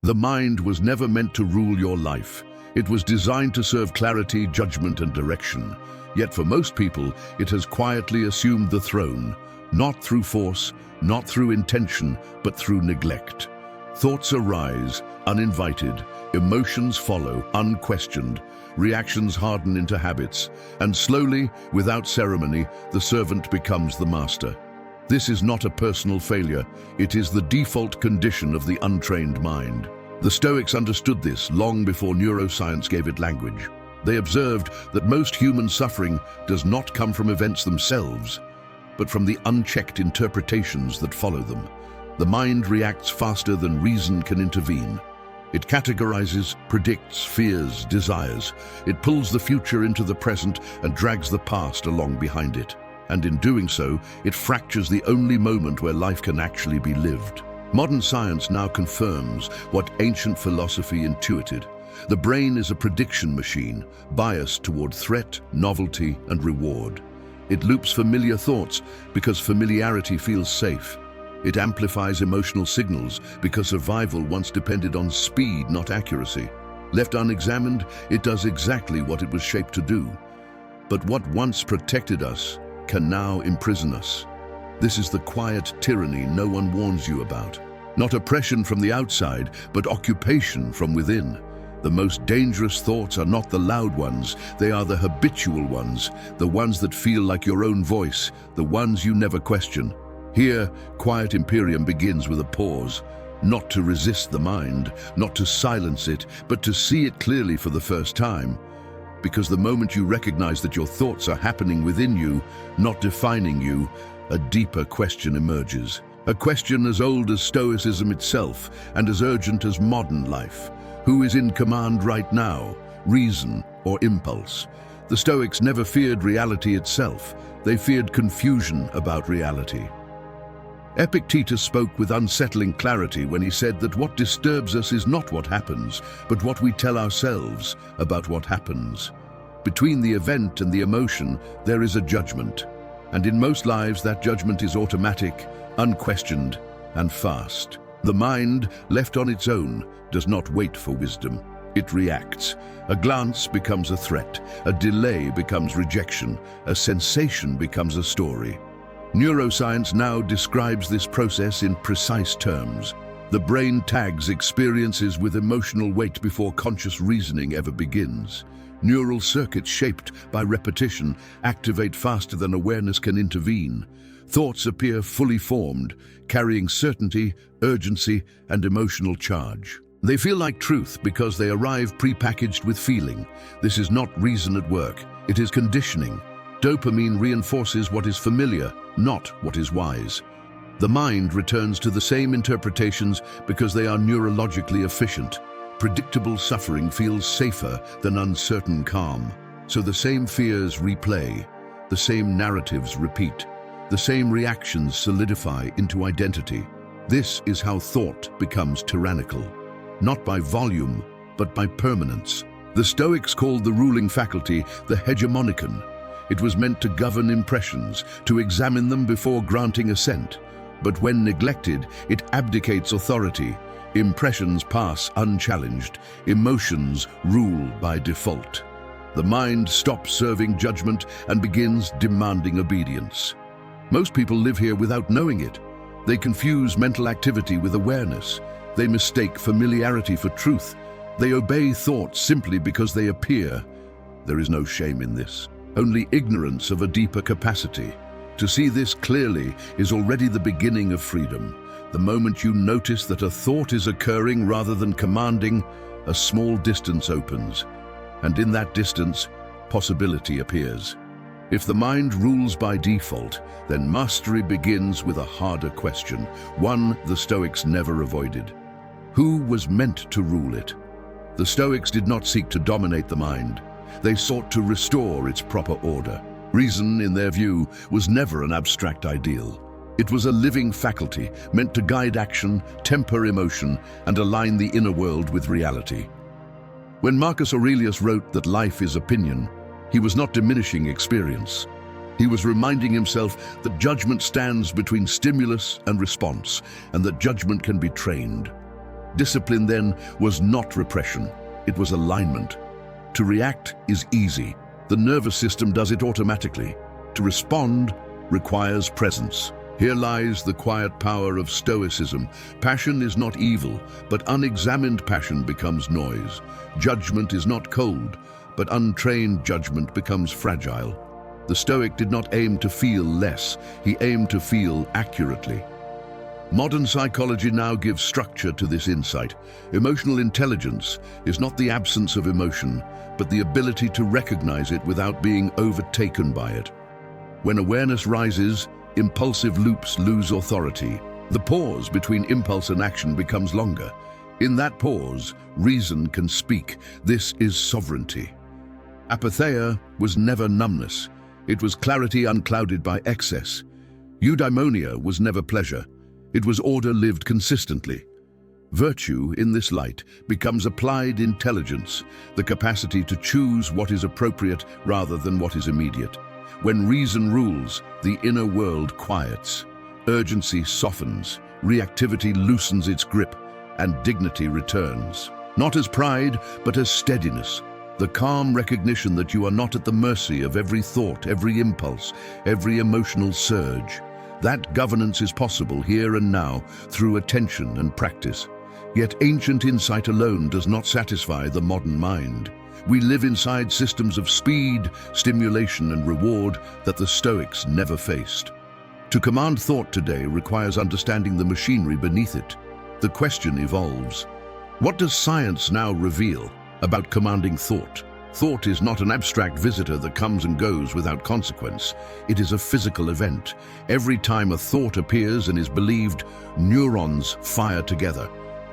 The mind was never meant to rule your life. It was designed to serve clarity, judgment, and direction. Yet for most people, it has quietly assumed the throne, not through force, not through intention, but through neglect. Thoughts arise, uninvited, emotions follow, unquestioned, reactions harden into habits, and slowly, without ceremony, the servant becomes the master. This is not a personal failure, it is the default condition of the untrained mind. The Stoics understood this long before neuroscience gave it language. They observed that most human suffering does not come from events themselves, but from the unchecked interpretations that follow them. The mind reacts faster than reason can intervene. It categorizes, predicts, fears, desires. It pulls the future into the present and drags the past along behind it. And in doing so, it fractures the only moment where life can actually be lived. Modern science now confirms what ancient philosophy intuited. The brain is a prediction machine, biased toward threat, novelty, and reward. It loops familiar thoughts because familiarity feels safe. It amplifies emotional signals because survival once depended on speed, not accuracy. Left unexamined, it does exactly what it was shaped to do. But what once protected us can now imprison us. This is the quiet tyranny no one warns you about. Not oppression from the outside, but occupation from within. The most dangerous thoughts are not the loud ones, they are the habitual ones, the ones that feel like your own voice, the ones you never question. Here, Quiet Imperium begins with a pause, not to resist the mind, not to silence it, but to see it clearly for the first time. Because the moment you recognize that your thoughts are happening within you, not defining you, a deeper question emerges. A question as old as Stoicism itself and as urgent as modern life. Who is in command right now, reason or impulse? The Stoics never feared reality itself. They feared confusion about reality. Epictetus spoke with unsettling clarity when he said that what disturbs us is not what happens, but what we tell ourselves about what happens. Between the event and the emotion, there is a judgment. And in most lives, that judgment is automatic, unquestioned, and fast. The mind, left on its own, does not wait for wisdom. It reacts. A glance becomes a threat. A delay becomes rejection. A sensation becomes a story. Neuroscience now describes this process in precise terms. The brain tags experiences with emotional weight before conscious reasoning ever begins. Neural circuits shaped by repetition activate faster than awareness can intervene. Thoughts appear fully formed, carrying certainty, urgency, and emotional charge. They feel like truth because they arrive prepackaged with feeling. This is not reason at work, it is conditioning. Dopamine reinforces what is familiar, not what is wise. The mind returns to the same interpretations because they are neurologically efficient. Predictable suffering feels safer than uncertain calm. So the same fears replay, the same narratives repeat, the same reactions solidify into identity. This is how thought becomes tyrannical, not by volume, but by permanence. The Stoics called the ruling faculty the hegemonikon. It was meant to govern impressions, to examine them before granting assent. But when neglected, it abdicates authority. Impressions pass unchallenged. Emotions rule by default. The mind stops serving judgment and begins demanding obedience. Most people live here without knowing it. They confuse mental activity with awareness. They mistake familiarity for truth. They obey thoughts simply because they appear. There is no shame in this, only ignorance of a deeper capacity. To see this clearly is already the beginning of freedom. The moment you notice that a thought is occurring rather than commanding, a small distance opens. And in that distance, possibility appears. If the mind rules by default, then mastery begins with a harder question, one the Stoics never avoided. Who was meant to rule it? The Stoics did not seek to dominate the mind. They sought to restore its proper order. Reason, in their view, was never an abstract ideal. It was a living faculty meant to guide action, temper emotion, and align the inner world with reality. When Marcus Aurelius wrote that life is opinion, he was not diminishing experience. He was reminding himself that judgment stands between stimulus and response, and that judgment can be trained. Discipline, then, was not repression. It was alignment. To react is easy. The nervous system does it automatically. To respond requires presence. Here lies the quiet power of Stoicism. Passion is not evil, but unexamined passion becomes noise. Judgment is not cold, but untrained judgment becomes fragile. The Stoic did not aim to feel less, he aimed to feel accurately. Modern psychology now gives structure to this insight. Emotional intelligence is not the absence of emotion, but the ability to recognize it without being overtaken by it. When awareness rises, impulsive loops lose authority. The pause between impulse and action becomes longer. In that pause, reason can speak. This is sovereignty. Apatheia was never numbness. It was clarity unclouded by excess. Eudaimonia was never pleasure. It was order lived consistently. Virtue, in this light, becomes applied intelligence, the capacity to choose what is appropriate rather than what is immediate. When reason rules, the inner world quiets. Urgency softens, reactivity loosens its grip, and dignity returns. Not as pride, but as steadiness. The calm recognition that you are not at the mercy of every thought, every impulse, every emotional surge. That governance is possible here and now through attention and practice. Yet ancient insight alone does not satisfy the modern mind. We live inside systems of speed, stimulation, and reward that the Stoics never faced. To command thought today requires understanding the machinery beneath it. The question evolves. What does science now reveal about commanding thought? Thought is not an abstract visitor that comes and goes without consequence. It is a physical event. Every time a thought appears and is believed, neurons fire together.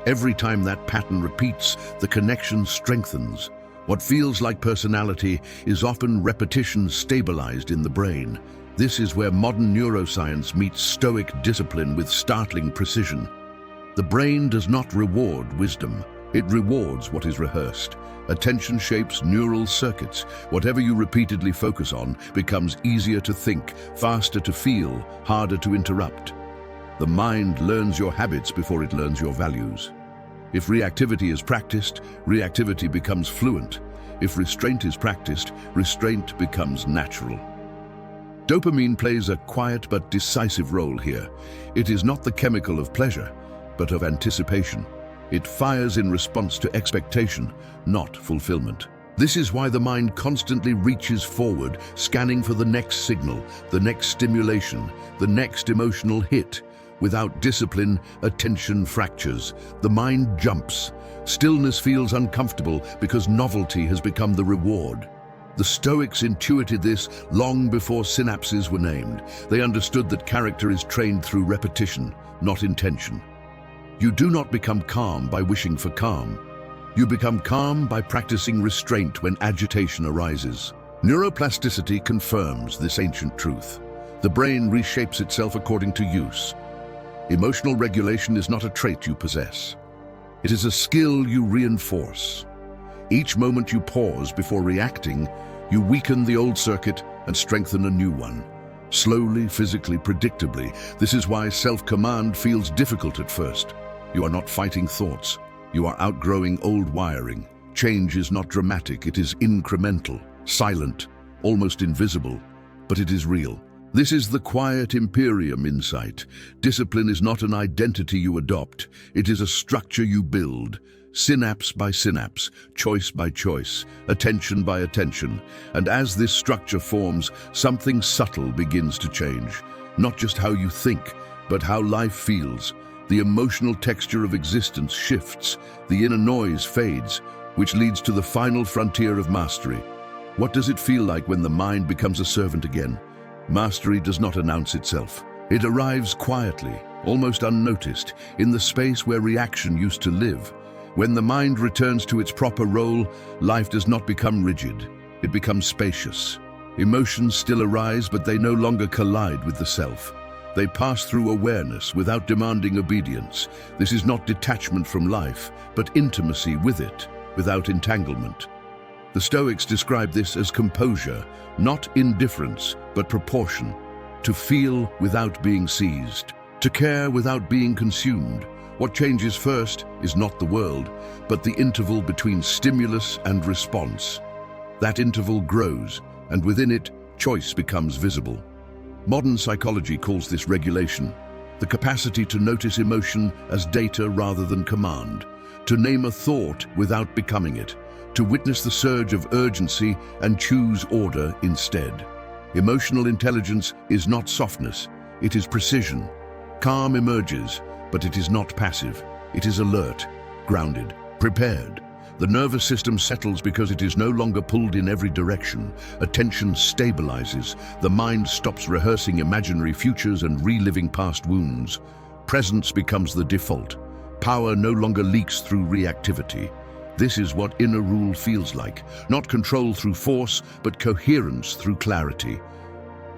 Every time that pattern repeats, the connection strengthens. What feels like personality is often repetition stabilized in the brain. This is where modern neuroscience meets Stoic discipline with startling precision. The brain does not reward wisdom. It rewards what is rehearsed. Attention shapes neural circuits. Whatever you repeatedly focus on becomes easier to think, faster to feel, harder to interrupt. The mind learns your habits before it learns your values. If reactivity is practiced, reactivity becomes fluent. If restraint is practiced, restraint becomes natural. Dopamine plays a quiet but decisive role here. It is not the chemical of pleasure, but of anticipation. It fires in response to expectation, not fulfillment. This is why the mind constantly reaches forward, scanning for the next signal, the next stimulation, the next emotional hit. Without discipline, attention fractures. The mind jumps. Stillness feels uncomfortable because novelty has become the reward. The Stoics intuited this long before synapses were named. They understood that character is trained through repetition, not intention. You do not become calm by wishing for calm. You become calm by practicing restraint when agitation arises. Neuroplasticity confirms this ancient truth. The brain reshapes itself according to use. Emotional regulation is not a trait you possess. It is a skill you reinforce. Each moment you pause before reacting, you weaken the old circuit and strengthen a new one. Slowly, physically, predictably. This is why self-command feels difficult at first. You are not fighting thoughts. You are outgrowing old wiring. Change is not dramatic, it is incremental, silent, almost invisible, but it is real. This is the Quiet Imperium insight. Discipline is not an identity you adopt. It is a structure you build, synapse by synapse, choice by choice, attention by attention. And as this structure forms, something subtle begins to change. Not just how you think, but how life feels. The emotional texture of existence shifts, the inner noise fades, which leads to the final frontier of mastery. What does it feel like when the mind becomes a servant again? Mastery does not announce itself. It arrives quietly, almost unnoticed, in the space where reaction used to live. When the mind returns to its proper role, life does not become rigid. It becomes spacious. Emotions still arise, but they no longer collide with the self. They pass through awareness without demanding obedience. This is not detachment from life, but intimacy with it, without entanglement. The Stoics describe this as composure, not indifference, but proportion. To feel without being seized, to care without being consumed. What changes first is not the world, but the interval between stimulus and response. That interval grows, and within it, choice becomes visible. Modern psychology calls this regulation, the capacity to notice emotion as data rather than command, to name a thought without becoming it, to witness the surge of urgency and choose order instead. Emotional intelligence is not softness, it is precision. Calm emerges, but it is not passive. It is alert, grounded, prepared. The nervous system settles because it is no longer pulled in every direction. Attention stabilizes. The mind stops rehearsing imaginary futures and reliving past wounds. Presence becomes the default. Power no longer leaks through reactivity. This is what inner rule feels like. Not control through force, but coherence through clarity.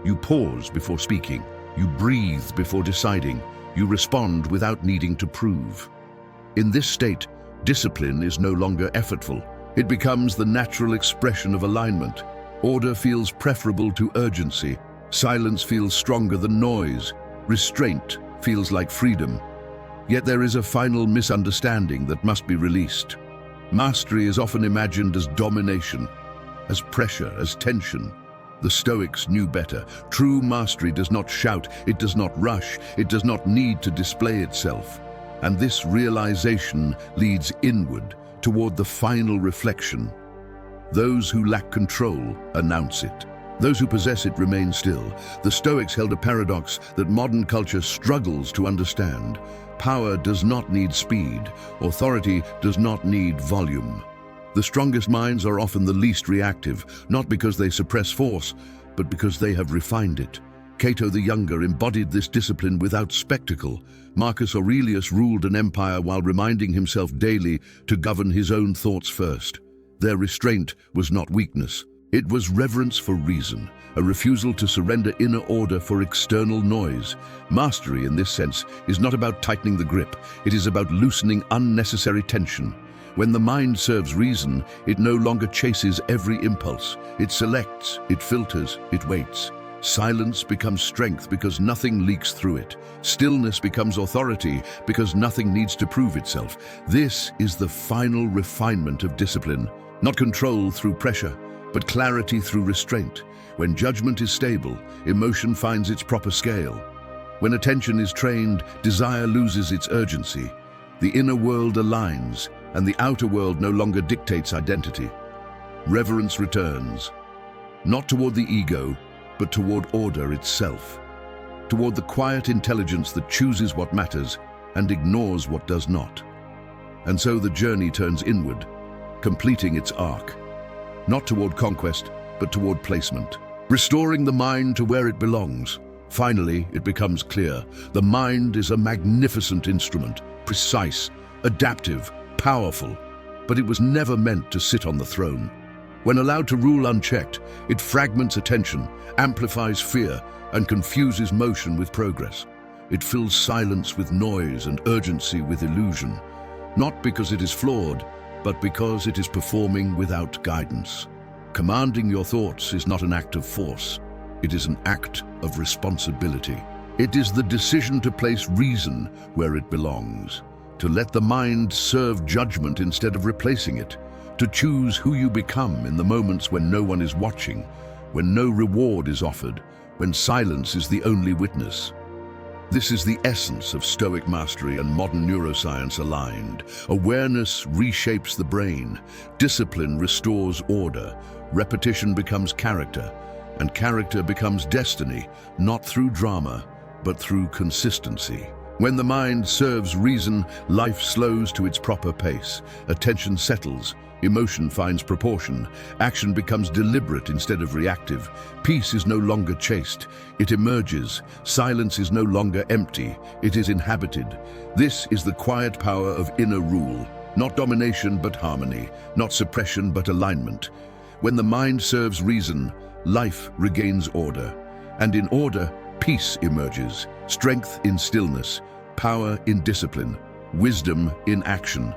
You pause before speaking. You breathe before deciding. You respond without needing to prove. In this state, discipline is no longer effortful. It becomes the natural expression of alignment. Order feels preferable to urgency. Silence feels stronger than noise. Restraint feels like freedom. Yet there is a final misunderstanding that must be released. Mastery is often imagined as domination, as pressure, as tension. The Stoics knew better. True mastery does not shout, it does not rush, it does not need to display itself. And this realization leads inward, toward the final reflection. Those who lack control announce it. Those who possess it remain still. The Stoics held a paradox that modern culture struggles to understand. Power does not need speed. Authority does not need volume. The strongest minds are often the least reactive, not because they suppress force, but because they have refined it. Cato the Younger embodied this discipline without spectacle. Marcus Aurelius ruled an empire while reminding himself daily to govern his own thoughts first. Their restraint was not weakness. It was reverence for reason, a refusal to surrender inner order for external noise. Mastery, in this sense, is not about tightening the grip. It is about loosening unnecessary tension. When the mind serves reason, it no longer chases every impulse. It selects, it filters, it waits. Silence becomes strength because nothing leaks through it. Stillness becomes authority because nothing needs to prove itself. This is the final refinement of discipline. Not control through pressure, but clarity through restraint. When judgment is stable, emotion finds its proper scale. When attention is trained, desire loses its urgency. The inner world aligns, and the outer world no longer dictates identity. Reverence returns, not toward the ego, but toward order itself, toward the quiet intelligence that chooses what matters and ignores what does not. And so the journey turns inward, completing its arc, not toward conquest, but toward placement, restoring the mind to where it belongs. Finally, it becomes clear, the mind is a magnificent instrument, precise, adaptive, powerful, but it was never meant to sit on the throne. When allowed to rule unchecked, it fragments attention, amplifies fear, and confuses motion with progress. It fills silence with noise and urgency with illusion, not because it is flawed, but because it is performing without guidance. Commanding your thoughts is not an act of force, it is an act of responsibility. It is the decision to place reason where it belongs, to let the mind serve judgment instead of replacing it, to choose who you become in the moments when no one is watching, when no reward is offered, when silence is the only witness. This is the essence of Stoic mastery and modern neuroscience aligned. Awareness reshapes the brain, discipline restores order, repetition becomes character, and character becomes destiny, not through drama, but through consistency. When the mind serves reason, life slows to its proper pace, attention settles, emotion finds proportion, action becomes deliberate instead of reactive, peace is no longer chased, it emerges, silence is no longer empty, it is inhabited. This is the quiet power of inner rule, not domination but harmony, not suppression but alignment. When the mind serves reason, life regains order, and in order, peace emerges, strength in stillness, power in discipline, wisdom in action.